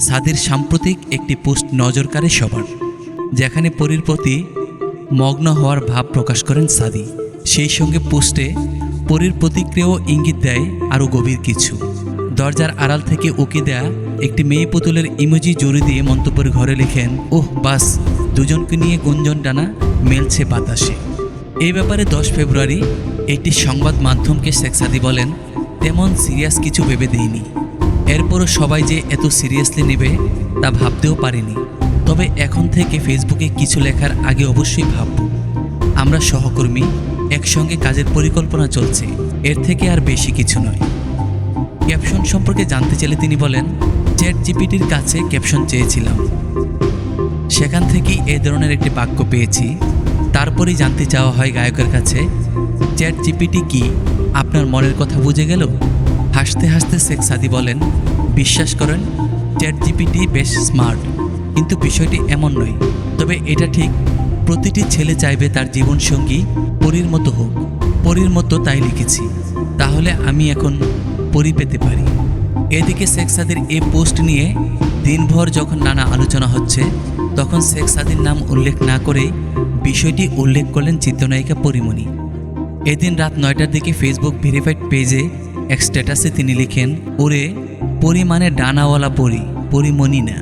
সাদির সাম্প্রতিক একটি পোস্ট নজর কাড়ে সবার, যেখানে পরীর প্রতি মগ্ন হওয়ার ভাব প্রকাশ করেন সাদি। সেই সঙ্গে পোস্টে পরীর প্রতিক্রিয়াও ইঙ্গিত দেয় আরও গভীর কিছু। দরজার আড়াল থেকে উকি দেয়া একটি মেয়ে পুতুলের ইমোজি জুড়ে দিয়ে মন্তব্যের ঘরে লেখেন, ওহ বাস, দুজনকে নিয়ে গুঞ্জন ডানা মেলছে বাতাসে। এই ব্যাপারে 10 ফেব্রুয়ারি একটি সংবাদ মাধ্যমকে শেখ সাদি বলেন, তেমন সিরিয়াস কিছু ভেবে দেইনি। এরপরও সবাই যে এত সিরিয়াসলি নেবে তা ভাবতেও পারিনি। তবে এখন থেকে ফেসবুকে কিছু লেখার আগে অবশ্যই ভাবব। আমরা সহকর্মী, একসঙ্গে কাজের পরিকল্পনা চলছে, এর থেকে আর বেশি কিছু নয়। ক্যাপশন সম্পর্কে জানতে চাইলে তিনি বলেন, চ্যাট জিপিটির কাছে ক্যাপশন চেয়েছিলাম, সেখান থেকেই এ ধরনের একটি বাক্য পেয়েছি। তারপরেই জানতে চাওয়া হয় গায়কের কাছে, চ্যাট জিপিটি কি আপনার মনের কথা বুঝে গেল? হাসতে হাসতে শেখ সাদি বলেন, বিশ্বাস করেন চ্যাট জিপিটি বেশ স্মার্ট, কিন্তু বিষয়টি এমন নয়। তবে এটা ঠিক, প্রতিটি ছেলে চাইবে তার জীবনসঙ্গী পরীর মতো হোক। পরীর মতো তাই লিখেছি, তাহলে আমি এখন পরী পেতে পারি। এদিকে শেখ সাদির এই পোস্ট নিয়ে দিনভর যখন নানা আলোচনা হচ্ছে, তখন শেখ সাদির নাম উল্লেখ না করেই বিষয়টি উল্লেখ করলেন চিত্রনায়িকা পরীমণি। এদিন রাত 9টার দিকে ফেসবুক ভেরিফাইড পেজে এক স্ট্যাটাসে তিনি লিখেন, ওরে পরী মানে ডানাওয়ালা পরী, পরীমণি না।